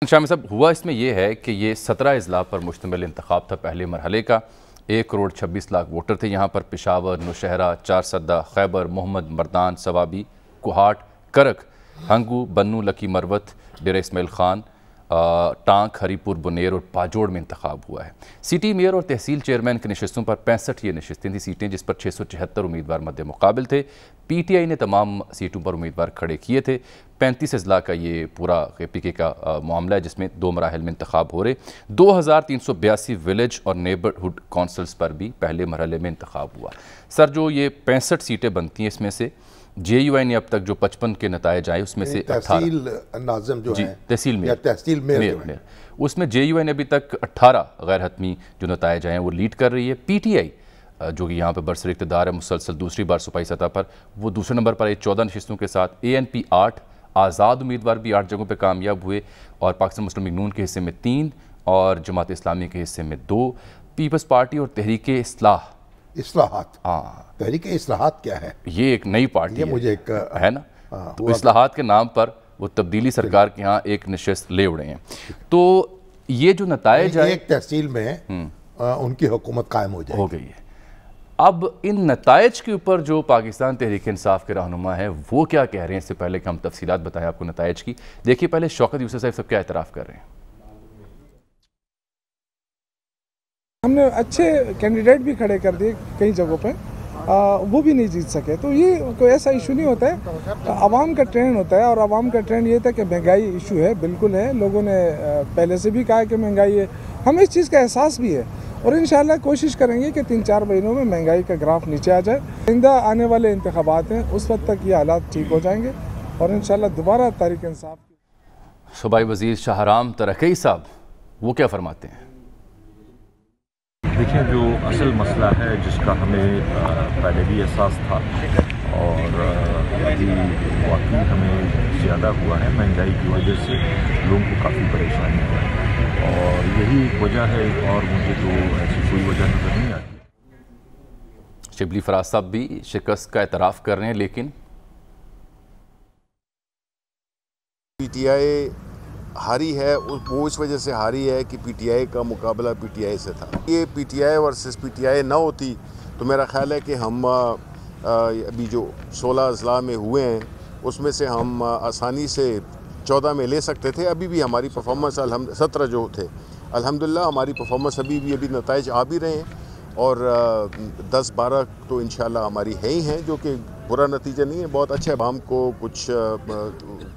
शामिल साहब, हुआ इसमें यह है कि ये 17 अजला पर मुश्तमिल इंतखाब था पहले मरहले का। 1 करोड़ 26 लाख वोटर थे यहाँ पर। पेशावर, नौशहरा, चारसदा, खैबर, मोहम्मद, मर्दान, सवाबी, कुहाट, करक, हंगू, बन्नू, लकी मरवत, डेरा इस्माइल खान, टांक, हरीपुर, बुनेर और पाजोड़ में इंतखाब हुआ है। सिटी मेयर और तहसील चेयरमैन की नशस्तों पर 65 ये नशस्तें थी सीटें, जिस पर 674 उम्मीदवार मद्दे मुकाबिल थे। PTI ने तमाम सीटों पर उम्मीदवार खड़े किए थे। 35 अजला का ये पूरा KPK का मामला है, जिसमें 2 मराहल में इंतखाब हो रहे। 2382 विलेज और नेबरहुड काउंसिल्स पर भी पहले मरहले में इंतखाब हुआ। सर, जो ये 65 सीटें बनती हैं, इसमें से JUI ने अब तक जो 55 के नतायज आए उसमें से तहसील नाज़िम जो है, तहसील में तहसील में उसमें JUI ने अभी तक 18 गैर हतमी जो नतायज आए हैं वो लीड कर रही है। PTI जो कि यहाँ पर बरसर इक़्तिदार है, मुसलसल दूसरी बार सूबाई सतह पर, वो दूसरे नंबर पर है 14 नशिस्तों के साथ। ANP 8, आज़ाद उम्मीदवार भी 8 जगहों पर कामयाब हुए और पाकिस्तान मुस्लिम लीग नून के हिस्से में 3 और जमात इस्लामी के हिस्से में 2। पीपल्स पार्टी और तहरीक इस्लाहात, हाँ, तहरीक इस्लाहात क्या है? ये एक नई पार्टी है, मुझे एक है ना, तो इस्लाहात के नाम पर वो तब्दीली सरकार के यहाँ एक नशस्त ले उड़े हैं। तो ये जो नतायज है, एक तहसील में उनकी हुकूमत कायम हो गई है। अब इन नतायज के ऊपर जो पाकिस्तान तहरीक इंसाफ के रहनुमा है वो क्या कह रहे हैं, इससे पहले कि हम तफसीलात बताएं आपको नतायज की, देखिए पहले शौकत यूसुफ साहब सब क्या एतराफ़ कर रहे हैं। हमने अच्छे कैंडिडेट भी खड़े कर दिए कई जगहों पे, वो भी नहीं जीत सके। तो ये कोई ऐसा इशू नहीं होता है, आवाम का ट्रेंड होता है। और आवाम का ट्रेंड ये था कि महंगाई इशू है, बिल्कुल है। लोगों ने पहले से भी कहा कि महंगाई है, हमें इस चीज़ का एहसास भी है और इंशाल्लाह कोशिश करेंगे कि 3-4 महीनों में महंगाई का ग्राफ नीचे आ जाए। आइंदा आने वाले इंतखाबात हैं, उस वक्त तक ये हालात ठीक हो जाएंगे और इंशाल्लाह दोबारा तहरीक इंसाफ। सूबाई वज़ीर शाहराम तरक़ई साहब वो क्या फरमाते हैं? देखिए, जो असल मसला है जिसका हमें पहले भी एहसास था और अभी वाकई हमें ज़्यादा हुआ है, महंगाई की वजह से लोगों को काफ़ी परेशानी है और यही एक वजह है और मुझे तो ऐसी कोई वजह नज़र नहीं आती। शिबली फराज साहब भी शिकस्त का एतराफ़ कर रहे हैं, लेकिन PTI हारी है, वो इस वजह से हारी है कि PTI का मुकाबला PTI से था। ये PTI वर्सेस PTI ना होती तो मेरा ख्याल है कि हम अभी जो 16 अजला में हुए हैं उसमें से हम आसानी से 14 में ले सकते थे। अभी भी हमारी परफॉर्मेंस 17 जो थे, अल्हम्दुलिल्लाह हमारी परफॉर्मेंस अभी नताइज आ भी रहे हैं और 10-12 तो इंशाल्लाह हमारी है ही हैं, जो कि बुरा नतीजा नहीं है, बहुत अच्छा है। हमको कुछ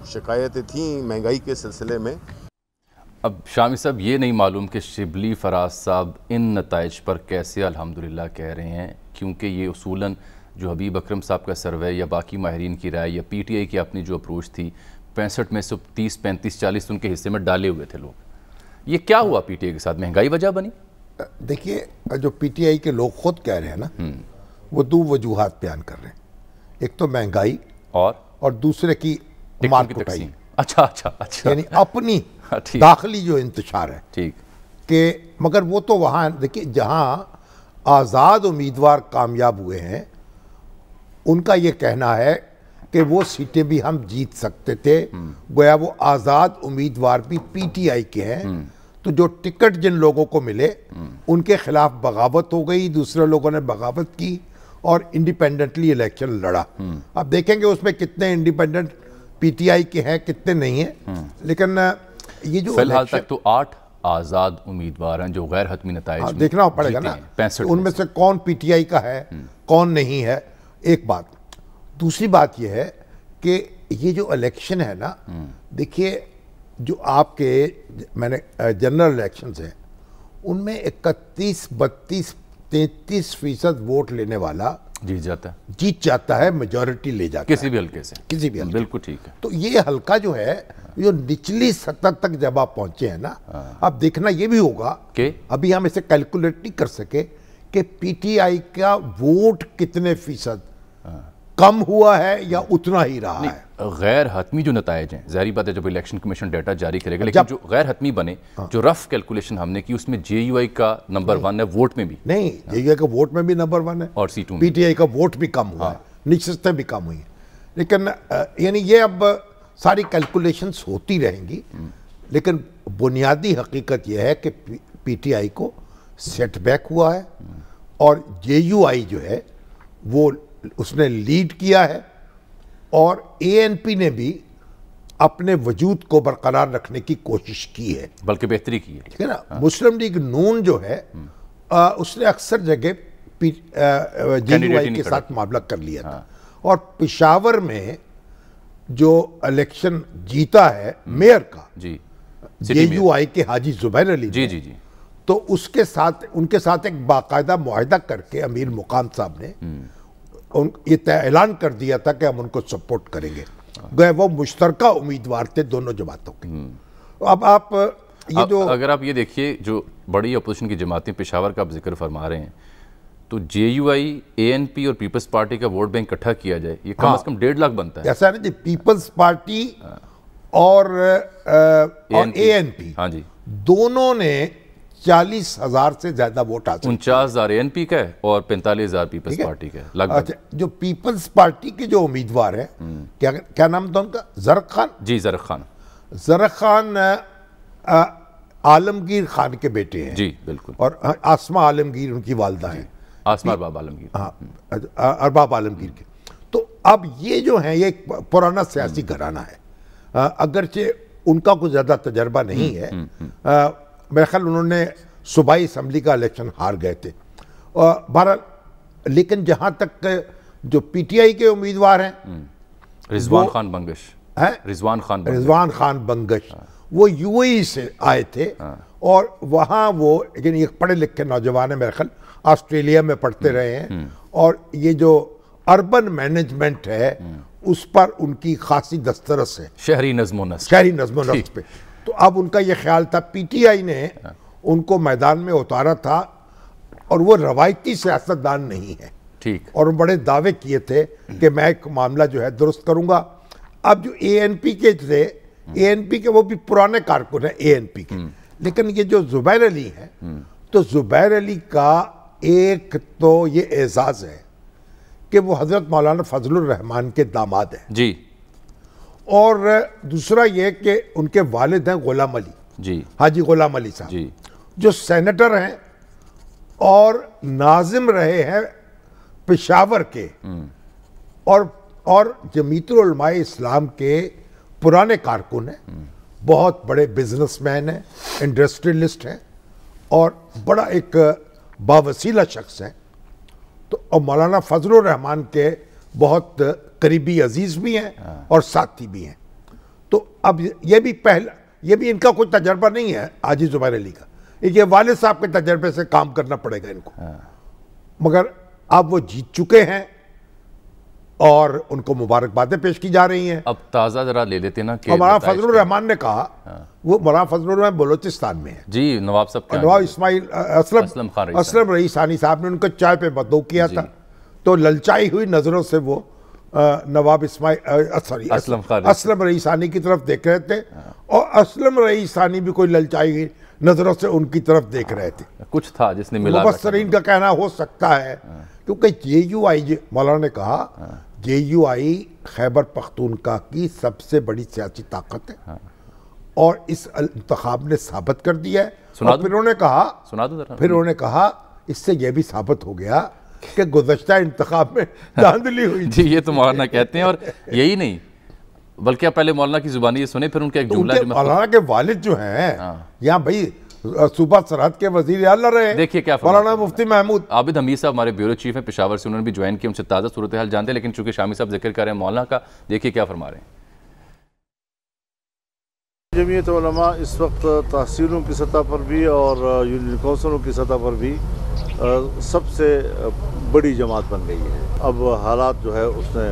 शिकायतें थीं महंगाई के सिलसिले में। अब शामी साहब, ये नहीं मालूम कि शिबली फराज साहब इन नताइज पर कैसे अल्हम्दुलिल्लाह कह रहे हैं, क्योंकि ये उसूलन जो हबीब अकरम साहब का सर्वे या बाकी माहिरीन की राय या PTI की अपनी जो अप्रोच थी, 65 में से 30, 35, 40 उनके हिस्से में डाले हुए थे लोग। ये क्या हुआ PTI के साथ? महंगाई वजह बनी? देखिए, जो PTI के लोग खुद कह रहे हैं ना, वो 2 वजूहात बयान कर रहे हैं। एक तो महंगाई और दूसरे की मार कुटाई। अच्छा, यानी अपनी दाखिली जो इंतशार है, ठीक कि मगर वो तो वहाँ देखिए जहाँ आज़ाद उम्मीदवार कामयाब हुए हैं, उनका ये कहना है कि वो सीटें भी हम जीत सकते थे, गोया वो आज़ाद उम्मीदवार भी PTI के हैं। तो जो टिकट जिन लोगों को मिले उनके खिलाफ बगावत हो गई, दूसरे लोगों ने बगावत की और इंडिपेंडेंटली इलेक्शन लड़ा। अब देखेंगे उसमें कितने इंडिपेंडेंट PTI के हैं, कितने नहीं हैं। लेकिन ये जो फिलहाल तक तो 8 आज़ाद उम्मीदवार हैं जो गैर हतमी नताइज देखना पड़ेगा ना, 65 उनमें से कौन PTI का है, कौन नहीं है, एक बात। दूसरी बात यह है कि ये जो इलेक्शन है ना, देखिए जो आपके मैंने जनरल इलेक्शंस हैं उनमें 31, 32, 33% वोट लेने वाला जीत जाता है, मेजॉरिटी ले जाता है किसी भी हल्के से, किसी भी हल्के। बिल्कुल ठीक है। तो ये हल्का जो है, जो निचली सतह तक जब आप पहुंचे हैं ना, अब देखना ये भी होगा कि अभी हम इसे कैलकुलेट नहीं कर सके कि PTI का वोट कितने फीसद कम हुआ है या उतना ही रहा है। गैर हतमी जो नतायज हैं, ज़ाहिर बात है जब इलेक्शन कमीशन डाटा जारी करेगा, लेकिन जो गैर हतमी बने, जो रफ कैलकुलेशन हमने की, उसमें JUI का नंबर 1 है, वोट में भी नहीं, JUI का वोट में भी नंबर 1 है और सीटों में PTI का वोट भी कम हुआ है, नशिस्तें भी कम हुई हैं। लेकिन यानी ये अब सारी कैलकुलेशंस होती रहेंगी। लेकिन बुनियादी हकीकत यह है कि पीटीआई को सेटबैक हुआ है और जेयूआई जो है वो उसने लीड किया है और एएनपी ने भी अपने वजूद को बरकरार रखने की कोशिश की है, बल्कि बेहतरी की है, ठीक है ना। मुस्लिम लीग नून जो है उसने अक्सर जगह जेयूआई के साथ मामला कर लिया था और पेशावर में जो इलेक्शन जीता है मेयर का जी जेयूआई के हाजी जुबैर अली जी जी जी, तो उसके साथ उनके साथ एक बाकायदा मुआहिदा करके अमीर मुकाम साहब ने ये ऐलान कर दिया था कि हम उनको सपोर्ट करेंगे। गए वो मुश्तरका उम्मीदवार थे दोनों जमातों के। अब आप ये जो अगर आप ये देखिए जो बड़ी अपोजिशन की जमातें पेशावर का आप जिक्र फरमा रहे हैं, तो जेयूआई, एएनपी और पीपल्स पार्टी का वोट बैंक इकट्ठा किया जाए, ये कम से कम 1.5 लाख बनता है। ऐसा नहीं, पीपल्स पार्टी और एएनपी हाँ जी, दोनों ने 40,000 से ज्यादा वोट हासिल। 49,000 एएनपी का है और 45,000 पीपल्स पार्टी का है लगभग। अच्छा, जो पीपल्स पार्टी के जो उम्मीदवार है क्या नाम था उनका? जरक खान जी, जरक खान। जरक खान आलमगीर खान के बेटे हैं जी बिल्कुल, और आसमा आलमगीर उनकी वालदा है, आसमा अरबाब आलमगीर, हाँ अरबाब आलमगीर के। तो अब ये जो है ये एक पुराना सियासी घराना है, अगरचे उनका कुछ ज़्यादा तजर्बा नहीं है। मेरे ख्याल उन्होंने सूबाई असम्बली का इलेक्शन हार गए थे बहरहाल, लेकिन जहाँ तक जो पीटीआई के उम्मीदवार हैं रिजवान खान बंगश है, रिजवान खान बंगश वो यूएई से आए थे और वहाँ वो लेकिन एक पढ़े लिखे नौजवान है, मेरे ख्याल ऑस्ट्रेलिया में पढ़ते रहे हैं और ये जो अर्बन मैनेजमेंट है उस पर उनकी खासी दस्तरस है, शहरी नज़्म व नस्क पे। तो अब उनका ये ख्याल था, पीटीआई ने उनको मैदान में उतारा था और वो रवायती सियासतदान नहीं है, ठीक, और बड़े दावे किए थे कि मैं एक मामला जो है दुरुस्त करूंगा। अब जो एएनपी के थे, एएनपी के वो भी पुराने कारकुन है एएनपी के, लेकिन ये जो जुबैर अली है, तो जुबैर अली का एक तो ये एजाज है कि वो हजरत मौलाना फजलुर रहमान के दामाद हैं जी, और दूसरा ये कि उनके वालिद हैं गुलाम अली जी, हाजी गुलाम अली साहब जी, जो सेनेटर हैं और नाजिम रहे हैं पेशावर के और जमीयतुल उलमा इस्लाम के पुराने कारकुन हैं, बहुत बड़े बिजनेसमैन हैं, इंडस्ट्रियलिस्ट हैं और बड़ा एक बावसीला शख्स है। तो और मौलाना फजलुर रहमान के बहुत करीबी अजीज भी हैं और साथी भी हैं। तो अब ये भी इनका कोई तजर्बा नहीं है हाजी जुबैर अली का, ये वालिद साहब के तजर्बे से काम करना पड़ेगा इनको, मगर अब वो जीत चुके हैं और उनको मुबारकबादें पेश की जा रही हैं। अब ताज़ा जरा ले लेते ना कि मौलाना फजलुर रहमान ने कहा, वो मौलाना फजलुर रहमान बलोचिस्तान में है जी, नवाब साहब, नवाब इस्माइल असलम रईसानी साहब ने उनको चाय पे मदऊ किया था, तो ललचाई हुई नजरों से वो नवाब असलम रईसानी की तरफ देख रहे थे और असलम रईसानी भी कोई ललचाई हुई नजरों से उनकी तरफ देख रहे थे। कुछ था जिसने मिला, मुबस्सरीन का कहना हो सकता है, क्योंकि जेयूआई, मौलाना ने कहा जेयूआई खैबर पख्तूनख्वा की सबसे बड़ी सियासी ताकत है और इस इंतखाब ने साबित कर दिया है। और फिर उन्होंने कहा इससे यह भी साबित हो गया कि गुज़श्ता इंतखाब में धांधली हुई जी, ये तो मौलाना कहते हैं, और यही नहीं बल्कि आप पहले मौलाना की जुबानी ये सुने, फिर उनका एक जुमला, मौलाना के वालिद जो हैं यहाँ भाई सूबा सरहद के वजीर आला रहे, देखिए क्या मौलाना मुफ्ती महमूद आबिद हमीद साहब हमारे ब्यूरो चीफ हैं पेशावर से, उन्होंने भी ज्वाइन किया, उनसे ताज़ा सूरत हाल जानते हैं। लेकिन चूंकि शामी साहब जिक्र कर रहे हैं मौलाना का, देखिए क्या फरमा रहे हैं। जमीयत उलमा इस वक्त तहसीलों की सतह पर भी और यूनियन काउंसिलों की सतह पर भी सबसे बड़ी जमात बन गई है। अब हालात जो है उसने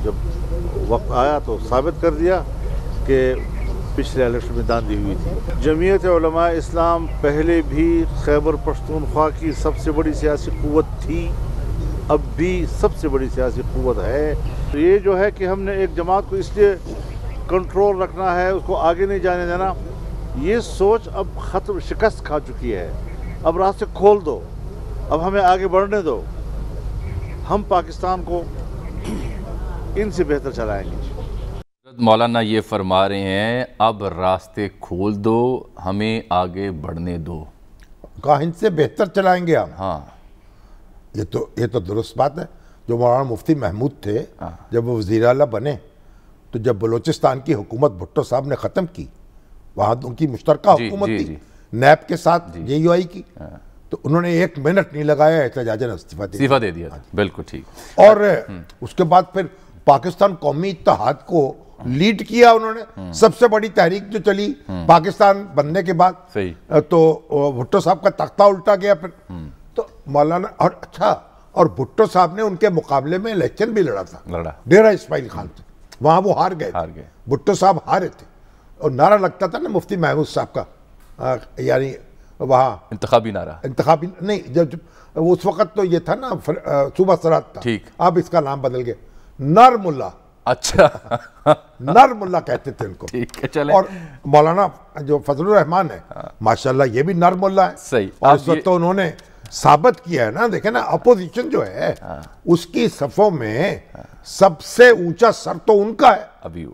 जब वक्त आया तो साबित कर दिया कि पिछले इलेक्शन में धांधली हुई थी। जमीयत उलमा इस्लाम पहले भी खैबर पख्तूनख्वा की सबसे बड़ी सियासी क़ुव्वत थी, अब भी सबसे बड़ी सियासी क़ुव्वत है। तो ये जो है कि हमने एक जमात को इसलिए कंट्रोल रखना है, उसको आगे नहीं जाने देना, ये सोच अब ख़त्म, शिकस्त खा चुकी है। अब रास्ते खोल दो, अब हमें आगे बढ़ने दो, हम पाकिस्तान को इनसे बेहतर चलाएंगे। मौलाना ये फरमा रहे हैं अब रास्ते खोल दो, हमें आगे बढ़ने दो, कहा इनसे बेहतर चलाएंगे हम। हाँ ये तो दुरुस्त बात है। जो मौलाना मुफ्ती महमूद थे, जब वो वज़ीर आला बने, तो जब बलूचिस्तान की हुकूमत भुट्टो साहब ने ख़त्म की, वहाँ उनकी मुश्तरका हुकूमत थी नैब के साथ JUI की, तो उन्होंने 1 मिनट नहीं लगाया, एहतजाजन इस्तीफा दे दिया। बिल्कुल ठीक। और उसके बाद फिर पाकिस्तान कौमी इत्तेहाद को लीड किया उन्होंने। सबसे बड़ी तहरीक जो चली पाकिस्तान बनने के बाद, तो भुट्टो साहब का तख्ता उल्टा गया फिर। तो मौलाना और अच्छा, और भुट्टो साहब ने उनके मुकाबले में इलेक्शन भी लड़ा था डेरा इस्माइल खान से, वहां वो हार गए। भुट्टो साहब हारे थे और नारा लगता था ना मुफ्ती महमूद साहब का, यानी वहाँ इंतखाबी नारा, इंतखाबी नहीं, जब उस वक्त तो ये था ना सूबा सरात था, ठीक, अब इसका नाम बदल गया, नर मुल्ला। अच्छा नर मुल्ला कहते थे उनको। ठीक है, चले। और मौलाना जो फजलुर रहमान है, माशाल्लाह ये भी नर मुल्ला है। सही। और इस वक्त तो उन्होंने साबित किया है ना, देखे ना अपोजिशन जो है उसकी सफों में सबसे ऊंचा सर तो उनका है। अभी